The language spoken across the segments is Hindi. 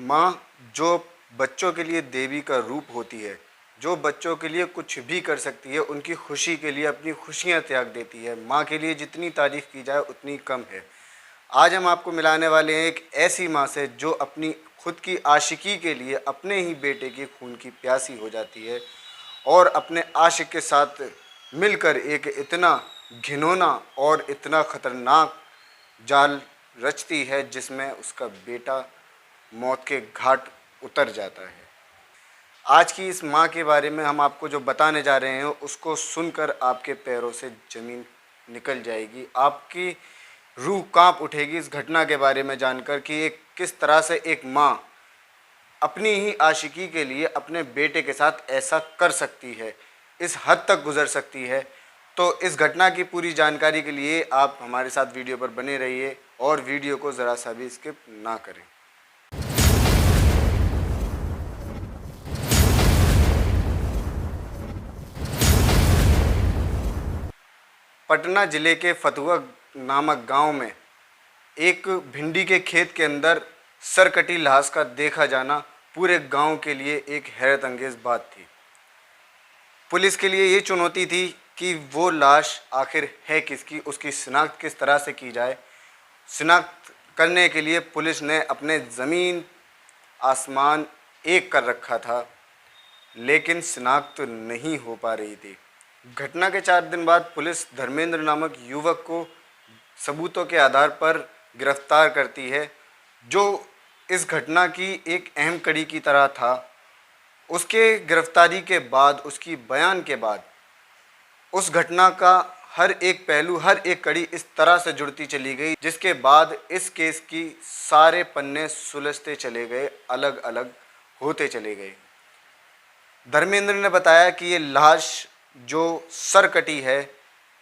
माँ जो बच्चों के लिए देवी का रूप होती है, जो बच्चों के लिए कुछ भी कर सकती है, उनकी खुशी के लिए अपनी खुशियाँ त्याग देती है। माँ के लिए जितनी तारीफ़ की जाए उतनी कम है। आज हम आपको मिलाने वाले हैं एक ऐसी माँ से जो अपनी खुद की आशिकी के लिए अपने ही बेटे की खून की प्यासी हो जाती है और अपने आशिक के साथ मिलकर एक इतना घिनौना और इतना ख़तरनाक जाल रचती है जिसमें उसका बेटा मौत के घाट उतर जाता है। आज की इस माँ के बारे में हम आपको जो बताने जा रहे हैं उसको सुनकर आपके पैरों से ज़मीन निकल जाएगी। आपकी रूह कांप उठेगी इस घटना के बारे में जानकर कि एक किस तरह से एक माँ अपनी ही आशिकी के लिए अपने बेटे के साथ ऐसा कर सकती है, इस हद तक गुजर सकती है। तो इस घटना की पूरी जानकारी के लिए आप हमारे साथ वीडियो पर बने रहिए और वीडियो को ज़रा सा भी स्किप ना करें। पटना ज़िले के फतुहा नामक गांव में एक भिंडी के खेत के अंदर सरकटी लाश का देखा जाना पूरे गांव के लिए एक हैरत अंगेज़ बात थी। पुलिस के लिए ये चुनौती थी कि वो लाश आखिर है किसकी, उसकी शिनाख्त किस तरह से की जाए। शिनाख्त करने के लिए पुलिस ने अपने ज़मीन आसमान एक कर रखा था, लेकिन शिनाख्त नहीं हो पा रही थी। घटना के 4 दिन बाद पुलिस धर्मेंद्र नामक युवक को सबूतों के आधार पर गिरफ्तार करती है, जो इस घटना की एक अहम कड़ी की तरह था। उसके गिरफ्तारी के बाद, उसकी बयान के बाद उस घटना का हर एक पहलू, हर एक कड़ी इस तरह से जुड़ती चली गई, जिसके बाद इस केस की सारे पन्ने सुलझते चले गए, अलग अलग होते चले गए। धर्मेंद्र ने बताया कि ये लाश जो सरकटी है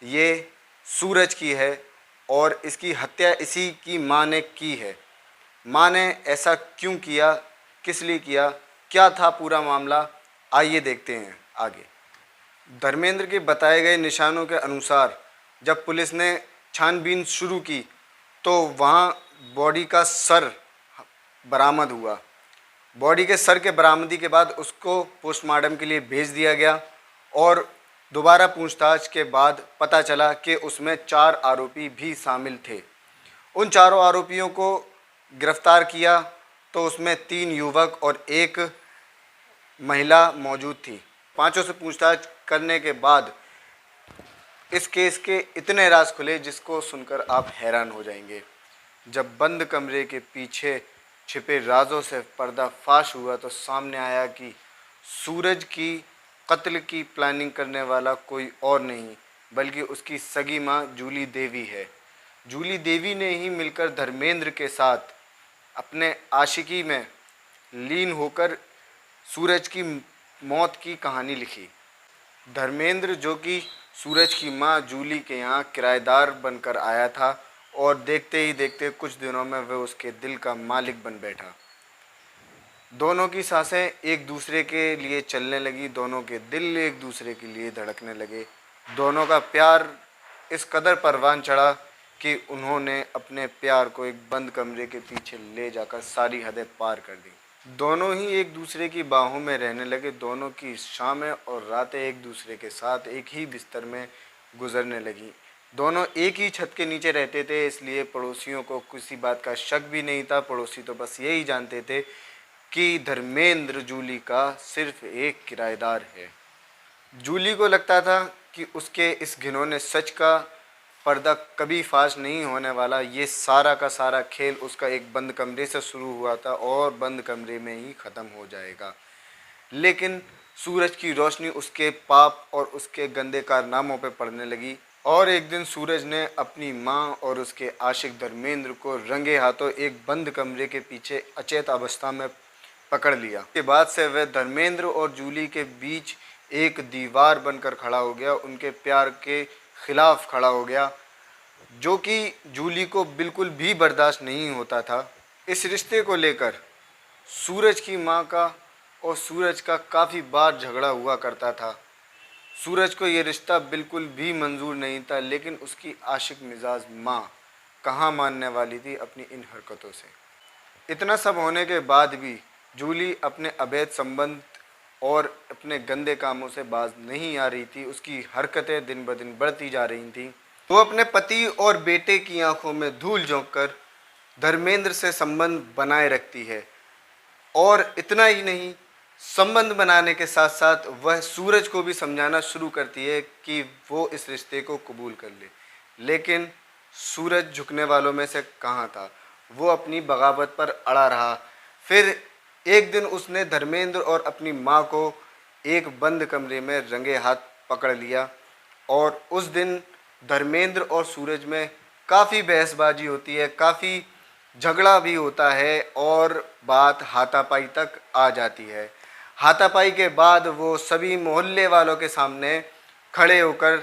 ये सूरज की है और इसकी हत्या इसी की माँ ने की है। माँ ने ऐसा क्यों किया, किस लिए किया, क्या था पूरा मामला, आइए देखते हैं आगे। धर्मेंद्र के बताए गए निशानों के अनुसार जब पुलिस ने छानबीन शुरू की तो वहाँ बॉडी का सर बरामद हुआ। बॉडी के सर के बरामदी के बाद उसको पोस्टमार्टम के लिए भेज दिया गया और दोबारा पूछताछ के बाद पता चला कि उसमें 4 आरोपी भी शामिल थे। उन चारों आरोपियों को गिरफ्तार किया तो उसमें 3 युवक और 1 महिला मौजूद थी। पांचों से पूछताछ करने के बाद इस केस के इतने राज खुले जिसको सुनकर आप हैरान हो जाएंगे। जब बंद कमरे के पीछे छिपे राजों से पर्दाफाश हुआ तो सामने आया कि सूरज की कत्ल की प्लानिंग करने वाला कोई और नहीं बल्कि उसकी सगी माँ जूली देवी है। जूली देवी ने ही मिलकर धर्मेंद्र के साथ अपने आशिकी में लीन होकर सूरज की मौत की कहानी लिखी। धर्मेंद्र, जो कि सूरज की माँ जूली के यहाँ किराएदार बनकर आया था और देखते ही देखते कुछ दिनों में वह उसके दिल का मालिक बन बैठा। दोनों की सांसें एक दूसरे के लिए चलने लगी, दोनों के दिल एक दूसरे के लिए धड़कने लगे। दोनों का प्यार इस कदर परवान चढ़ा कि उन्होंने अपने प्यार को एक बंद कमरे के पीछे ले जाकर सारी हदें पार कर दी। दोनों ही एक दूसरे की बाहों में रहने लगे। दोनों की शामें और रातें एक दूसरे के साथ एक ही बिस्तर में गुजरने लगी। दोनों एक ही छत के नीचे रहते थे, इसलिए पड़ोसियों को किसी बात का शक भी नहीं था। पड़ोसी तो बस यही जानते थे कि धर्मेंद्र जूली का सिर्फ एक किराएदार है। जूली को लगता था कि उसके इस घिनौने सच का पर्दा कभी फाश नहीं होने वाला। ये सारा का सारा खेल उसका एक बंद कमरे से शुरू हुआ था और बंद कमरे में ही ख़त्म हो जाएगा। लेकिन सूरज की रोशनी उसके पाप और उसके गंदे कारनामों पे पड़ने लगी और एक दिन सूरज ने अपनी माँ और उसके आशिक धर्मेंद्र को रंगे हाथों एक बंद कमरे के पीछे अचेत अवस्था में पकड़ लिया। के बाद से वह धर्मेंद्र और जूली के बीच एक दीवार बनकर खड़ा हो गया, उनके प्यार के खिलाफ खड़ा हो गया, जो कि जूली को बिल्कुल भी बर्दाश्त नहीं होता था। इस रिश्ते को लेकर सूरज की माँ का और सूरज का काफ़ी बार झगड़ा हुआ करता था। सूरज को ये रिश्ता बिल्कुल भी मंजूर नहीं था, लेकिन उसकी आशिक मिजाज माँ कहाँ मानने वाली थी अपनी इन हरकतों से। इतना सब होने के बाद भी जूली अपने अवैध संबंध और अपने गंदे कामों से बाज नहीं आ रही थी। उसकी हरकतें दिन ब दिन बढ़ती जा रही थीं। वो अपने पति और बेटे की आंखों में धूल झोंक कर धर्मेंद्र से संबंध बनाए रखती है। और इतना ही नहीं, संबंध बनाने के साथ साथ वह सूरज को भी समझाना शुरू करती है कि वो इस रिश्ते को कबूल कर ले। लेकिन सूरज झुकने वालों में से कहाँ था। वो अपनी बगावत पर अड़ा रहा। फिर एक दिन उसने धर्मेंद्र और अपनी माँ को एक बंद कमरे में रंगे हाथ पकड़ लिया और उस दिन धर्मेंद्र और सूरज में काफ़ी बहसबाजी होती है, काफ़ी झगड़ा भी होता है और बात हाथापाई तक आ जाती है। हाथापाई के बाद वो सभी मोहल्ले वालों के सामने खड़े होकर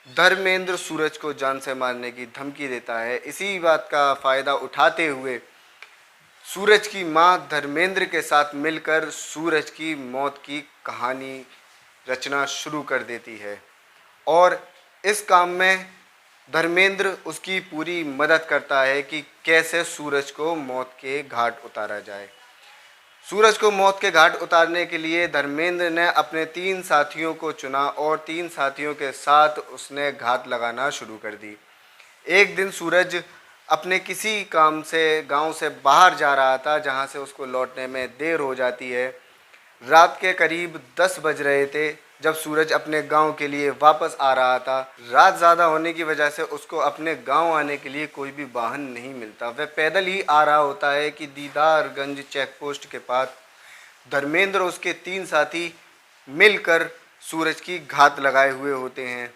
धर्मेंद्र सूरज को जान से मारने की धमकी देता है। इसी बात का फ़ायदा उठाते हुए सूरज की मां धर्मेंद्र के साथ मिलकर सूरज की मौत की कहानी रचना शुरू कर देती है और इस काम में धर्मेंद्र उसकी पूरी मदद करता है कि कैसे सूरज को मौत के घाट उतारा जाए। सूरज को मौत के घाट उतारने के लिए धर्मेंद्र ने अपने 3 साथियों को चुना और 3 साथियों के साथ उसने घात लगाना शुरू कर दी। एक दिन सूरज अपने किसी काम से गांव से बाहर जा रहा था, जहां से उसको लौटने में देर हो जाती है। रात के करीब 10 बज रहे थे जब सूरज अपने गांव के लिए वापस आ रहा था। रात ज़्यादा होने की वजह से उसको अपने गांव आने के लिए कोई भी वाहन नहीं मिलता। वह पैदल ही आ रहा होता है कि दीदारगंज चेक पोस्ट के पास धर्मेंद्र और उसके 3 साथी मिलकर सूरज की घात लगाए हुए होते हैं।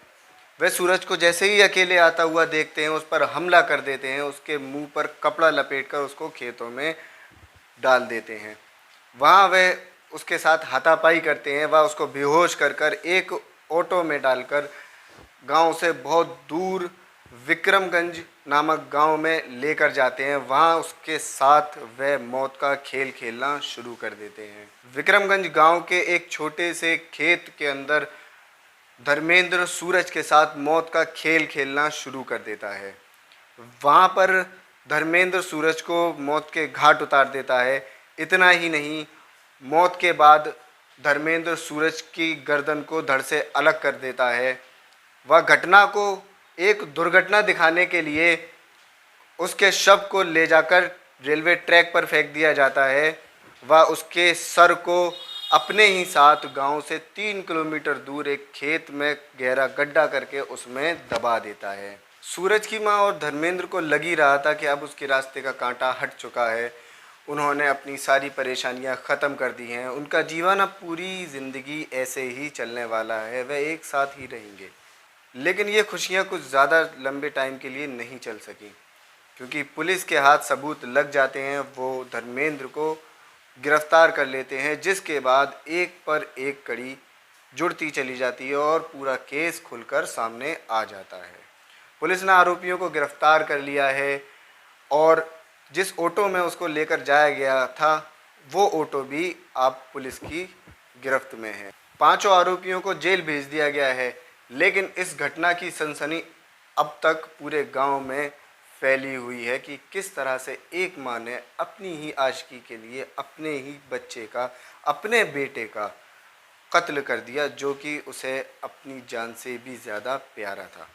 वह सूरज को जैसे ही अकेले आता हुआ देखते हैं, उस पर हमला कर देते हैं, उसके मुंह पर कपड़ा लपेटकर उसको खेतों में डाल देते हैं। वहाँ वह उसके साथ हाथापाई करते हैं। वह उसको बेहोश कर कर एक ऑटो में डालकर गांव से बहुत दूर विक्रमगंज नामक गांव में लेकर जाते हैं। वहाँ उसके साथ वह मौत का खेल खेलना शुरू कर देते हैं। विक्रमगंज गांव के एक छोटे से खेत के अंदर धर्मेंद्र सूरज के साथ मौत का खेल खेलना शुरू कर देता है। वहाँ पर धर्मेंद्र सूरज को मौत के घाट उतार देता है। इतना ही नहीं, मौत के बाद धर्मेंद्र सूरज की गर्दन को धड़ से अलग कर देता है। वह घटना को एक दुर्घटना दिखाने के लिए उसके शव को ले जाकर रेलवे ट्रैक पर फेंक दिया जाता है। वह उसके सर को अपने ही साथ गांव से 3 किलोमीटर दूर एक खेत में गहरा गड्ढा करके उसमें दबा देता है। सूरज की मां और धर्मेंद्र को लग ही रहा था कि अब उसके रास्ते का कांटा हट चुका है। उन्होंने अपनी सारी परेशानियां ख़त्म कर दी हैं। उनका जीवन अब पूरी ज़िंदगी ऐसे ही चलने वाला है। वह एक साथ ही रहेंगे। लेकिन ये खुशियां कुछ ज़्यादा लंबे टाइम के लिए नहीं चल सकी, क्योंकि पुलिस के हाथ सबूत लग जाते हैं। वो धर्मेंद्र को गिरफ्तार कर लेते हैं, जिसके बाद एक पर एक कड़ी जुड़ती चली जाती है और पूरा केस खुलकर सामने आ जाता है। पुलिस ने आरोपियों को गिरफ्तार कर लिया है और जिस ऑटो में उसको लेकर जाया गया था वो ऑटो भी अब पुलिस की गिरफ्त में है। 5 आरोपियों को जेल भेज दिया गया है। लेकिन इस घटना की सनसनी अब तक पूरे गांव में फैली हुई है कि किस तरह से एक माँ ने अपनी ही आशिकी के लिए अपने ही बच्चे का, अपने बेटे का कत्ल कर दिया, जो कि उसे अपनी जान से भी ज़्यादा प्यारा था।